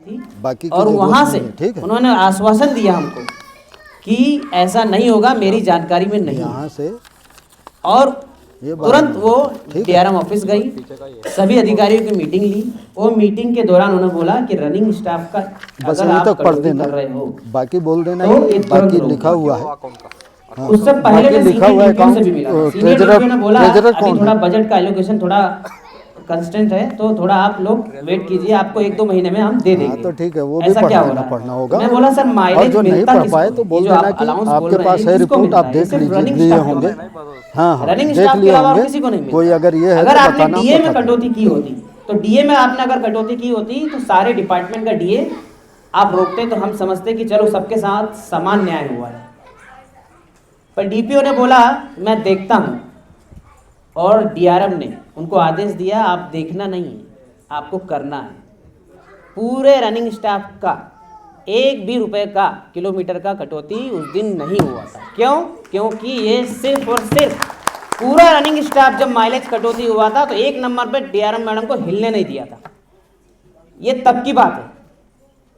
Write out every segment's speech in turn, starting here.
थी बाकी की और जरूरत वहाँ नहीं से है, ठीक है। उन्होंने आश्वासन दिया हमको कि ऐसा नहीं होगा, मेरी जानकारी में नहीं। यहाँ से और ये बात तुरंत नहीं वो होता, ठीक है। डीआरएम ऑफिस गई, सभी अधिकारियों की मीटिंग ली। वो मीटिंग के दौरान उन्होंने बोला कि रनिंग स्टाफ का बस अगर यहीं आप तक पढ़ कटौती देना, कर रहे हो बाकी बोल देना तो कि ये तुरंत बाकी रोक लिखा दो। हुआ है। हाँ, उससे पहले बाकी मैं लिखा सीनियर हुआ है। डीपीओ से अकाउंट भी मिला था। सीनियर ट्रेजरर, डीपीओ ने बोला ट्रेजरर अभी कौन थोड़ा है? बजट का एलोकेशन थोड़ा कंस्टेंट है, तो थोड़ा आप लोग वेट कीजिए, आपको 1-2 महीने में हम दे हाँ देंगे। तो ठीक है, वो भी ऐसा पढ़ क्या हो लेना, रहा पढ़ना है? होगा। मैं बोला सर और माइलेज जो नहीं मिलता पढ़ किसको पाए है? तो ये बोल जो देना आप कि अलाउंस बोल आपके रहे हैं, पास ये है किसको रिपोर्ट, मिलता आप है? ये देख सिर्फ रनिंग लिए स्टाफ को होंगे। मिलता है। हाँ हाँ, रनिंग देख स्टाफ के लिए अलावा और होंगे। किसी को नहीं मिलता। कोई अगर ये है अगर तो आपने बताना, हम डीए में बता देंगे। कटौती की होती, तो डीए में आपने अगर कटौती की होती तो सारे डिपार्टमेंट का डीए आप रोकते, तो हम समझते कि चलो सबके साथ समान न्याय हुआ है। पर डीपीओ ने बोला मैं देखता हूँ, और डीआरएम ने उनको आदेश दिया आप देखना नहीं है, आपको करना है। पूरे रनिंग स्टाफ का एक भी रुपए का किलोमीटर का कटौती उस दिन नहीं हुआ था। क्यों? क्योंकि ये सिर्फ और सिर्फ पूरा रनिंग स्टाफ जब माइलेज कटौती हुआ था तो 1 नंबर पे डीआरएम मैडम को हिलने नहीं दिया था। ये तब की बात है।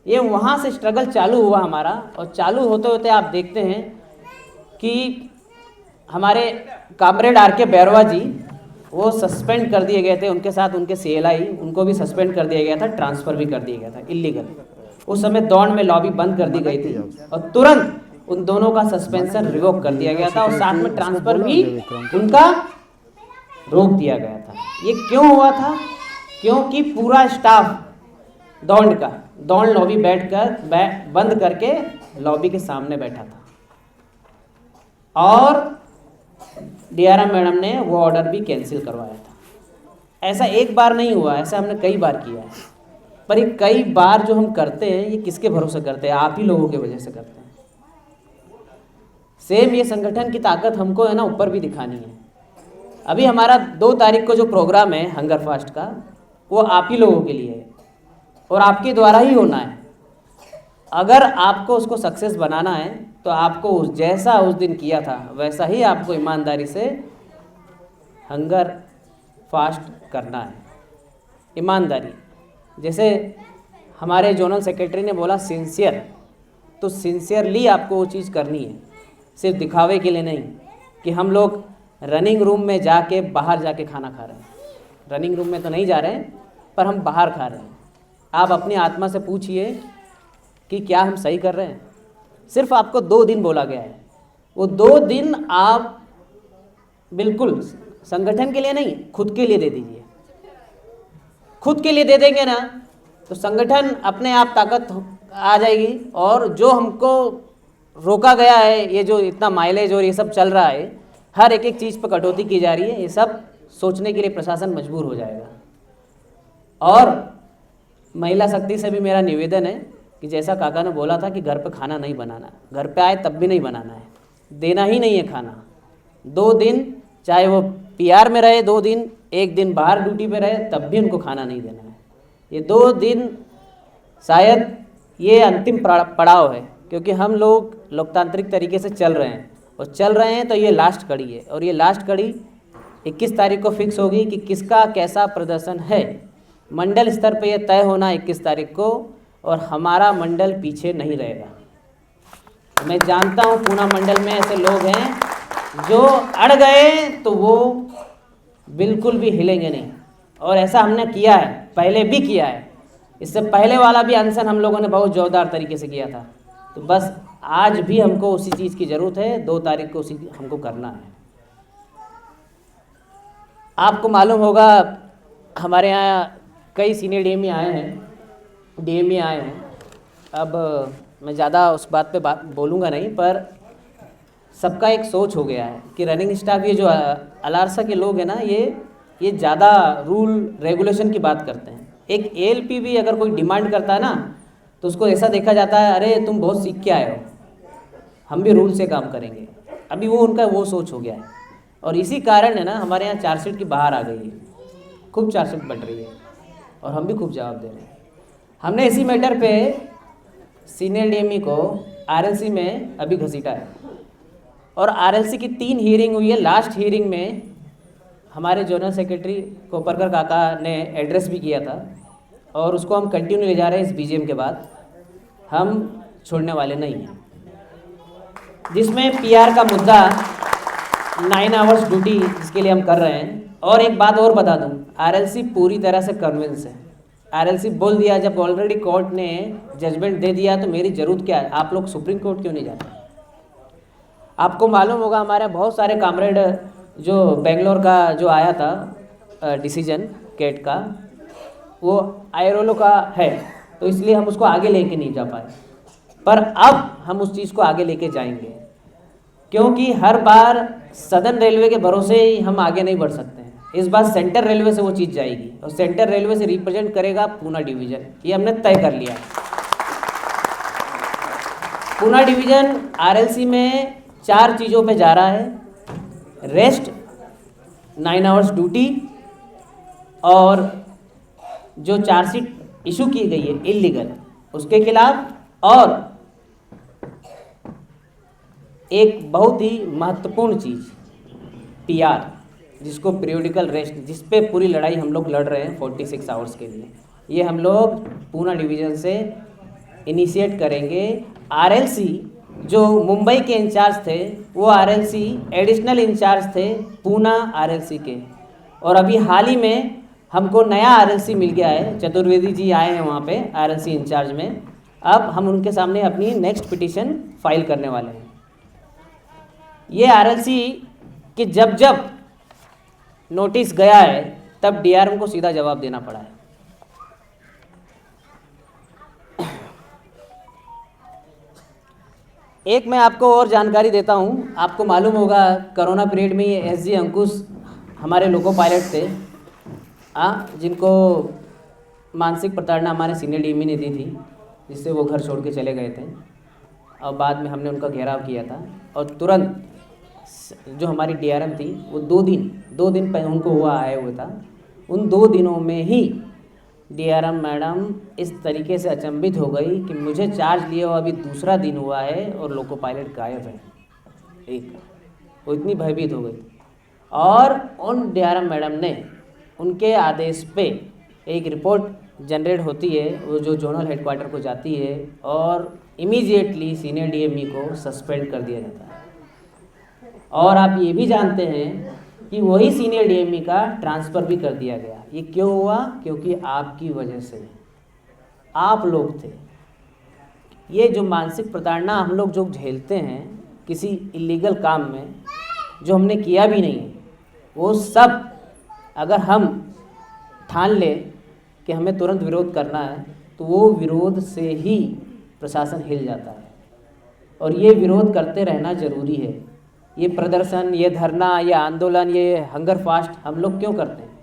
ये वहाँ से स्ट्रगल चालू हुआ हमारा, और चालू होते होते आप देखते हैं कि हमारे कामरेड आर के बैरवा जी वो सस्पेंड कर दिए गए थे, उनके साथ उनके सीएलआई उनको भी सस्पेंड कर दिया गया था, ट्रांसफ़र भी कर दिया गया था इलीगल। उस समय दौड़ में लॉबी बंद कर दी गई थी और तुरंत उन दोनों का सस्पेंशन रिवोक कर दिया गया था, और साथ में ट्रांसफ़र भी उनका रोक दिया गया था। ये क्यों हुआ था? क्योंकि पूरा स्टाफ दौड़ लॉबी बंद करके लॉबी के सामने बैठा था, और डीआरएम मैडम ने वो ऑर्डर भी कैंसिल करवाया था। ऐसा एक बार नहीं हुआ, ऐसा हमने कई बार किया है। पर ये कई बार जो हम करते हैं, ये किसके भरोसे करते हैं? आप ही लोगों की वजह से करते हैं। सेम ये संगठन की ताकत हमको है ना ऊपर भी दिखानी है। अभी हमारा 2 तारीख को जो प्रोग्राम है हंगर फास्ट का, वो आप ही लोगों के लिए है और आपके द्वारा ही होना है। अगर आपको उसको सक्सेस बनाना है तो आपको जैसा उस दिन किया था वैसा ही आपको ईमानदारी से हंगर फास्ट करना है। ईमानदारी, जैसे हमारे जोनल सेक्रेटरी ने बोला सिंसियर, तो सिंसियरली आपको वो चीज़ करनी है, सिर्फ दिखावे के लिए नहीं कि हम लोग रनिंग रूम में जाके बाहर जाके खाना खा रहे हैं। रनिंग रूम में तो नहीं जा रहे हैं, पर हम बाहर खा रहे हैं। आप अपनी आत्मा से पूछिए कि क्या हम सही कर रहे हैं? सिर्फ आपको 2 दिन बोला गया है, वो 2 दिन आप बिल्कुल संगठन के लिए नहीं, खुद के लिए दे दीजिए। खुद के लिए दे देंगे ना तो संगठन अपने आप ताकत आ जाएगी, और जो हमको रोका गया है, ये जो इतना माइलेज और ये सब चल रहा है, हर एक चीज़ पर कटौती की जा रही है, ये सब सोचने के लिए प्रशासन मजबूर हो जाएगा। और महिला शक्ति से भी मेरा निवेदन है कि जैसा काका ने बोला था कि घर पे खाना नहीं बनाना, घर पे आए तब भी नहीं बनाना है, देना ही नहीं है खाना। 2 दिन चाहे वो पीआर में रहे, 2 दिन, 1 दिन बाहर ड्यूटी पे रहे, तब भी उनको खाना नहीं देना है। ये 2 दिन शायद ये अंतिम पड़ाव है, क्योंकि हम लोग लोकतांत्रिक तरीके से चल रहे हैं, और चल रहे हैं तो ये लास्ट कड़ी है, और ये लास्ट कड़ी 21 तारीख को फिक्स होगी कि किसका कैसा प्रदर्शन है। मंडल स्तर पे ये तय होना 21 तारीख को, और हमारा मंडल पीछे नहीं रहेगा। मैं जानता हूँ पूना मंडल में ऐसे लोग हैं जो अड़ गए तो वो बिल्कुल भी हिलेंगे नहीं, और ऐसा हमने किया है, पहले भी किया है। इससे पहले वाला भी अनशन हम लोगों ने बहुत जोरदार तरीके से किया था। तो बस आज भी हमको उसी चीज़ की ज़रूरत है, 2 तारीख को उसी हमको करना है। आपको मालूम होगा हमारे यहाँ कई सीनियर डीएमई आए हैं। अब मैं ज़्यादा उस बात पे बोलूँगा नहीं, पर सबका एक सोच हो गया है कि रनिंग स्टाफ, ये जो अलारसा के लोग हैं ना, ये ज़्यादा रूल रेगुलेशन की बात करते हैं। एक एएलपी भी अगर कोई डिमांड करता है ना तो उसको ऐसा देखा जाता है, अरे तुम बहुत सीख के आए हो, हम भी रूल से काम करेंगे। अभी वो उनका वो सोच हो गया है, और इसी कारण है ना हमारे यहाँ चार्जशीट की बाहर आ गई है, खूब चार्जशीट बट रही है, और हम भी खूब जवाब दे रहे हैं। हमने इसी मैटर पे सीनियर डीएमई को आरएलसी में अभी घसीटा है, और आरएलसी की 3 हियरिंग हुई है। लास्ट हियरिंग में हमारे जोनल सेक्रेटरी कोपरकर काका ने एड्रेस भी किया था, और उसको हम कंटिन्यू ले जा रहे हैं। इस बीजीएम के बाद हम छोड़ने वाले नहीं हैं, जिसमें पीआर का मुद्दा 9 आवर्स ड्यूटी जिसके लिए हम कर रहे हैं। और एक बात और बता दूं, आरएलसी पूरी तरह से कन्विंस है। आरएलसी बोल दिया, जब ऑलरेडी कोर्ट ने जजमेंट दे दिया तो मेरी ज़रूरत क्या है, आप लोग सुप्रीम कोर्ट क्यों नहीं जाते? आपको मालूम होगा हमारे बहुत सारे कामरेड जो बेंगलोर का जो आया था डिसीजन केट का, वो आयरोलो का है, तो इसलिए हम उसको आगे लेके नहीं जा पाए। पर अब हम उस चीज़ को आगे लेके जाएंगे, क्योंकि हर बार सदर्न रेलवे के भरोसे ही हम आगे नहीं बढ़ सकते हैं। इस बार सेंट्रल रेलवे से वो चीज़ जाएगी और सेंट्रल रेलवे से रिप्रेजेंट करेगा पूना डिवीज़न, ये हमने तय कर लिया। पूना डिवीज़न आरएलसी में 4 चीज़ों पे जा रहा है: रेस्ट, 9 आवर्स ड्यूटी, और जो चार्जशीट इशू की गई है इलीगल उसके खिलाफ, और एक बहुत ही महत्वपूर्ण चीज़ पीआर, जिसको पीरियोडिकल रेस्ट, जिस पे पूरी लड़ाई हम लोग लड़ रहे हैं 46 आवर्स के लिए। ये हम लोग पूना डिवीज़न से इनिशिएट करेंगे। आरएलसी जो मुंबई के इंचार्ज थे, वो आरएलसी एडिशनल इंचार्ज थे पूना आरएलसी के, और अभी हाल ही में हमको नया आरएलसी मिल गया है। चतुर्वेदी जी आए हैं वहाँ पे आरएलसी इंचार्ज में। अब हम उनके सामने अपनी नेक्स्ट पिटीशन फाइल करने वाले हैं। ये आरएलसी कि जब जब नोटिस गया है तब डीआरएम को सीधा जवाब देना पड़ा है। एक मैं आपको और जानकारी देता हूँ। आपको मालूम होगा कोरोना पीरियड में ये एसजी अंकुश हमारे लोको पायलट थे, जिनको मानसिक प्रताड़ना हमारे सीनियर डीएमई ने दी थी, जिससे वो घर छोड़ के चले गए थे, और बाद में हमने उनका घेराव किया था। और तुरंत जो हमारी डीआरएम थी वो 2 दिन पहले उनको हुआ आया हुआ था। उन 2 दिनों में ही डीआरएम मैडम इस तरीके से अचंभित हो गई कि मुझे चार्ज लिए हुआ अभी दूसरा दिन हुआ है और लोको पायलट गायब है। वो इतनी भयभीत हो गई, और उन डीआरएम मैडम ने उनके आदेश पे एक रिपोर्ट जनरेट होती है, वो जो जोनल हेडक्वार्टर को जाती है, और इमीडिएटली सीनियर डीएमई को सस्पेंड कर दिया जाता है। और आप ये भी जानते हैं कि वही सीनियर डीएमई का ट्रांसफ़र भी कर दिया गया। ये क्यों हुआ? क्योंकि आपकी वजह से, आप लोग थे। ये जो मानसिक प्रताड़ना हम लोग जो झेलते हैं किसी इलीगल काम में, जो हमने किया भी नहीं, वो सब अगर हम ठान ले कि हमें तुरंत विरोध करना है, तो वो विरोध से ही प्रशासन हिल जाता है। और ये विरोध करते रहना ज़रूरी है। ये प्रदर्शन, ये धरना, ये आंदोलन, ये हंगर फास्ट हम लोग क्यों करते हैं?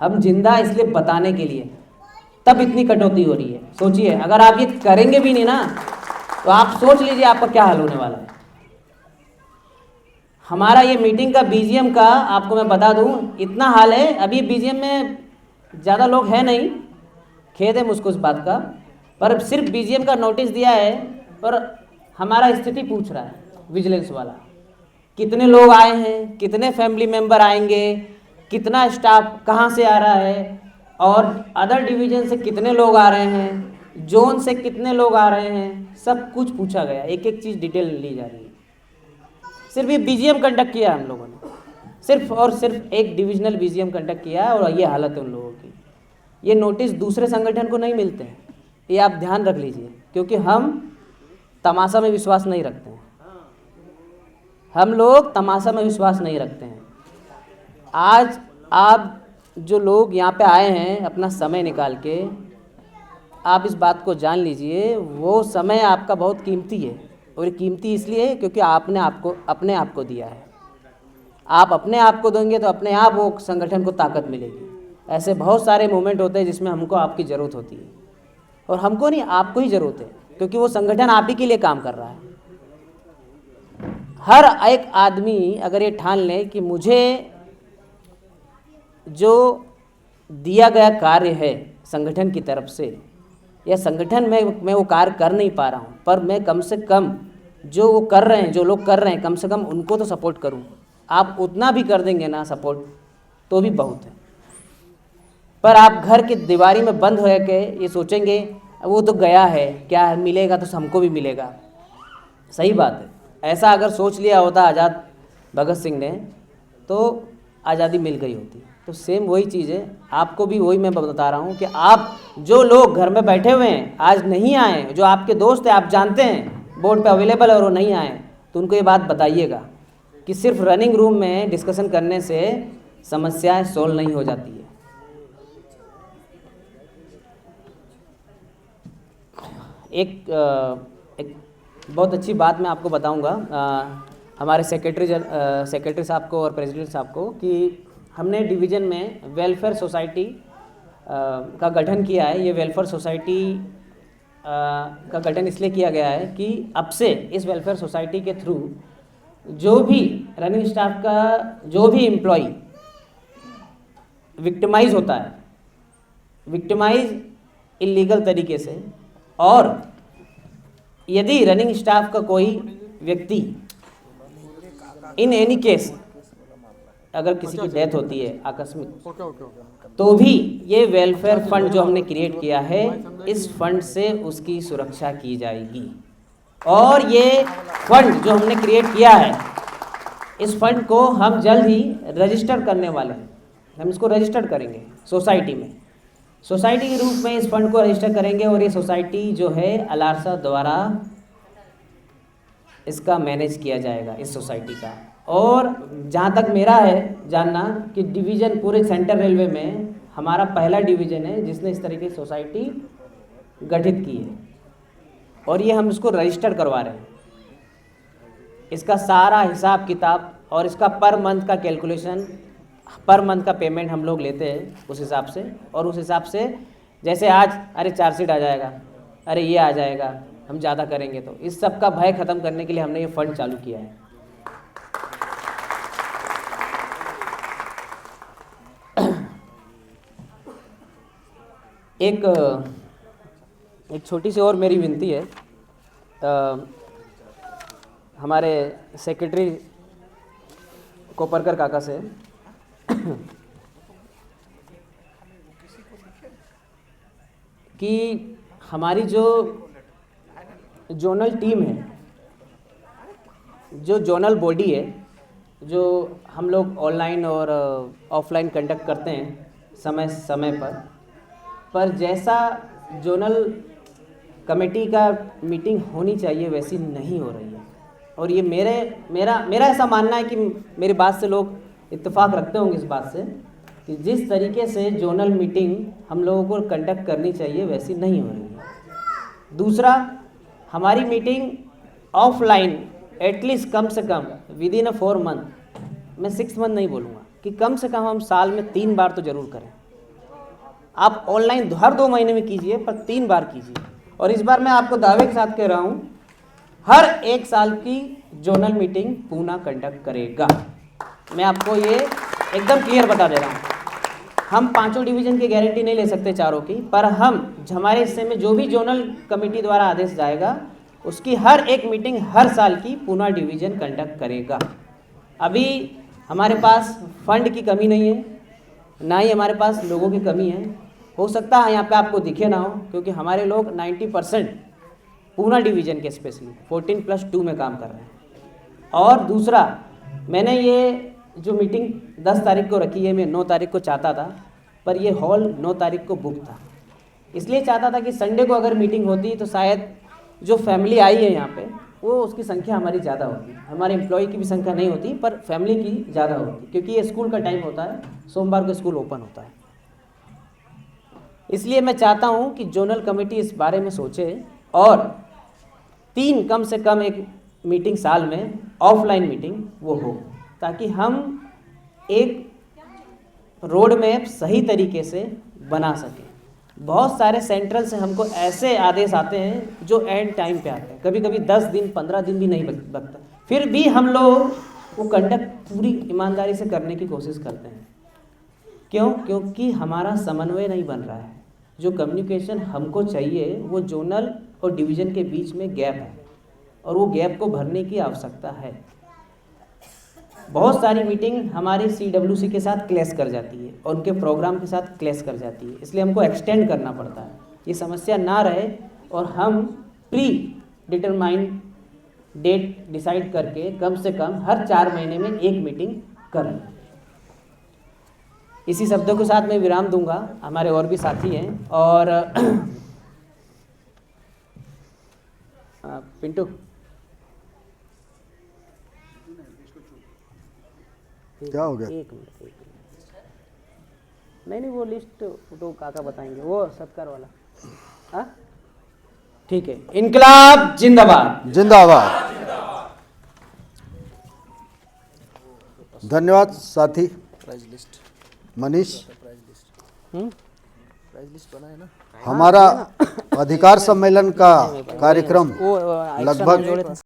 हम जिंदा इसलिए बताने के लिए। तब इतनी कटौती हो रही है। सोचिए, अगर आप ये करेंगे भी नहीं ना, तो आप सोच लीजिए आपका क्या हाल होने वाला है। हमारा ये मीटिंग का बीजीएम का आपको मैं बता दूं, इतना हाल है। अभी बीजीएम में ज़्यादा लोग हैं नहीं, खेद है मुझको इस बात का, पर सिर्फ बीजीएम का नोटिस दिया है, पर हमारा स्थिति पूछ रहा है विजिलेंस वाला, कितने लोग आए हैं, कितने फैमिली मेम्बर आएंगे, कितना स्टाफ कहाँ से आ रहा है, और अदर डिवीज़न से कितने लोग आ रहे हैं, जोन से कितने लोग आ रहे हैं, सब कुछ पूछा गया। एक एक चीज़ डिटेल ली जा रही है। सिर्फ ये बीजीएम कंडक्ट किया हम लोगों ने, सिर्फ और सिर्फ एक डिविजनल बीजीएम कंडक्ट किया है, और ये हालत है उन लोगों की। ये नोटिस दूसरे संगठन को नहीं मिलते हैं, ये आप ध्यान रख लीजिए, क्योंकि हम तमाशा में विश्वास नहीं रखते हैं। हम लोग तमाशा में विश्वास नहीं रखते हैं। आज आप जो लोग यहाँ पे आए हैं अपना समय निकाल के, आप इस बात को जान लीजिए, वो समय आपका बहुत कीमती है। और ये कीमती इसलिए है क्योंकि आपने अपने आप को दिया है। आप अपने आप को देंगे तो अपने आप वो संगठन को ताकत मिलेगी। ऐसे बहुत सारे मोमेंट होते हैं जिसमें हमको आपकी ज़रूरत होती है, और हमको नहीं, आपको ही ज़रूरत है, क्योंकि वो संगठन आप ही के लिए काम कर रहा है। हर एक आदमी अगर ये ठान ले कि मुझे जो दिया गया कार्य है संगठन की तरफ से, या संगठन में मैं वो कार्य कर नहीं पा रहा हूँ, पर मैं कम से कम जो वो कर रहे हैं, जो लोग कर रहे हैं, कम से कम उनको तो सपोर्ट करूँ। आप उतना भी कर देंगे ना सपोर्ट, तो भी बहुत है। पर आप घर की दीवारी में बंद रह के ये सोचेंगे वो तो गया है, क्या मिलेगा तो हमको भी मिलेगा। सही बात है, ऐसा अगर सोच लिया होता आज़ाद भगत सिंह ने तो आज़ादी मिल गई होती। तो सेम वही चीज़ है, आपको भी वही मैं बता रहा हूँ कि आप जो लोग घर में बैठे हुए हैं आज नहीं आए, जो आपके दोस्त हैं आप जानते हैं बोर्ड पे अवेलेबल है और वो नहीं आए, तो उनको ये बात बताइएगा कि सिर्फ रनिंग रूम में डिस्कशन करने से समस्याएं सॉल्व नहीं हो जाती है। एक बहुत अच्छी बात मैं आपको बताऊंगा हमारे सेक्रेटरी साहब को और प्रेसिडेंट साहब को कि हमने डिवीज़न में वेलफेयर सोसाइटी का गठन किया है। ये वेलफेयर सोसाइटी का गठन इसलिए किया गया है कि अब से इस वेलफेयर सोसाइटी के थ्रू जो भी रनिंग स्टाफ का जो भी एम्प्लॉई विक्टिमाइज होता है, विक्टिमाइज इलीगल तरीके से, और यदि रनिंग स्टाफ का कोई व्यक्ति इन एनी केस अगर किसी की डेथ होती है आकस्मिक, तो भी ये वेलफेयर फंड जो हमने क्रिएट किया है इस फंड से उसकी सुरक्षा की जाएगी। और ये फंड जो हमने क्रिएट किया है इस फंड को हम जल्द ही रजिस्टर करने वाले हैं। हम इसको रजिस्टर करेंगे सोसाइटी में, सोसाइटी के रूप में इस फंड को रजिस्टर करेंगे और ये सोसाइटी जो है अलारसा द्वारा इसका मैनेज किया जाएगा इस सोसाइटी का। और जहाँ तक मेरा है जानना कि डिवीज़न पूरे सेंट्रल रेलवे में हमारा पहला डिवीज़न है जिसने इस तरीके की सोसाइटी गठित की है और ये हम इसको रजिस्टर करवा रहे हैं। इसका सारा हिसाब किताब और इसका पर मंथ का कैलकुलेशन, पर मंथ का पेमेंट हम लोग लेते हैं उस हिसाब से। और उस हिसाब से जैसे आज अरे चार्जशीट आ जाएगा, अरे ये आ जाएगा, हम ज़्यादा करेंगे, तो इस सब का भय ख़त्म करने के लिए हमने ये फंड चालू किया है। एक छोटी सी और मेरी विनती है हमारे सेक्रेटरी कोपरकर काका से कि हमारी जो जोनल टीम है, जो जोनल बॉडी है, जो हम लोग ऑनलाइन और ऑफलाइन कंडक्ट करते हैं समय समय पर जैसा जोनल कमेटी का मीटिंग होनी चाहिए वैसी नहीं हो रही है। और ये मेरा ऐसा मानना है कि मेरी बात से लोग इत्तेफाक रखते होंगे इस बात से कि जिस तरीके से जोनल मीटिंग हम लोगों को कंडक्ट करनी चाहिए वैसी नहीं हो रही है। दूसरा, हमारी मीटिंग ऑफलाइन एटलीस्ट कम से कम विद इन 4 मंथ, मैं 6 मंथ नहीं बोलूँगा, कि कम से कम हम साल में 3 बार तो ज़रूर करें। आप ऑनलाइन हर 2 महीने में कीजिए पर 3 बार कीजिए। और इस बार मैं आपको दावे के साथ कह रहा हूँ हर 1 साल की जोनल मीटिंग पूना कंडक्ट करेगा। मैं आपको ये एकदम क्लियर बता दे रहा हूँ। हम 5 डिवीज़न की गारंटी नहीं ले सकते चारों की, पर हमारे हिस्से में जो भी जोनल कमेटी द्वारा आदेश जाएगा उसकी हर एक मीटिंग हर साल की पूना डिवीज़न कंडक्ट करेगा। अभी हमारे पास फंड की कमी नहीं है, ना ही हमारे पास लोगों की कमी है। हो सकता है यहाँ पे आपको दिखे ना हो, क्योंकि हमारे लोग 90% पूना डिवीज़न के स्पेशली 14+2 में काम कर रहे हैं। और दूसरा, मैंने ये जो मीटिंग 10 तारीख को रखी है, मैं 9 तारीख को चाहता था, पर ये हॉल 9 तारीख को बुक था। इसलिए चाहता था कि संडे को अगर मीटिंग होती तो शायद जो फैमिली आई है यहाँ पे वो उसकी संख्या हमारी ज़्यादा होती, हमारे एम्प्लॉय की भी संख्या नहीं होती पर फैमिली की ज़्यादा होती, क्योंकि ये स्कूल का टाइम होता है, सोमवार को स्कूल ओपन होता है। इसलिए मैं चाहता हूँ कि जोनल कमेटी इस बारे में सोचे और 3 कम से कम एक मीटिंग साल में ऑफलाइन मीटिंग वो हो, ताकि हम एक रोड मैप सही तरीके से बना सकें। बहुत सारे सेंट्रल से हमको ऐसे आदेश आते हैं जो एंड टाइम पे आते हैं, कभी कभी 10 दिन 15 दिन भी नहीं बचता, फिर भी हम लोग वो कंडक्ट पूरी ईमानदारी से करने की कोशिश करते हैं। क्यों? क्योंकि हमारा समन्वय नहीं बन रहा है। जो कम्युनिकेशन हमको चाहिए वो जोनल और डिवीज़न के बीच में गैप है और वो गैप को भरने की आवश्यकता है। बहुत सारी मीटिंग हमारी CWC के साथ क्लैश कर जाती है और उनके प्रोग्राम के साथ क्लैश कर जाती है, इसलिए हमको एक्सटेंड करना पड़ता है। ये समस्या ना रहे और हम प्री डिटरमाइंड डेट डिसाइड करके कम से कम हर 4 महीने में एक मीटिंग करें। इसी शब्दों के साथ मैं विराम दूंगा, हमारे और भी साथी हैं। और पिंटू क्या हो गया? एक मिनट। नहीं वो लिस्ट तो काका बताएंगे, वो सत्कार वाला। हाँ ठीक है। इनकलाब जिंदाबाद। जिंदाबाद। धन्यवाद साथी मनीष। हमारा अधिकार सम्मेलन का कार्यक्रम लगभग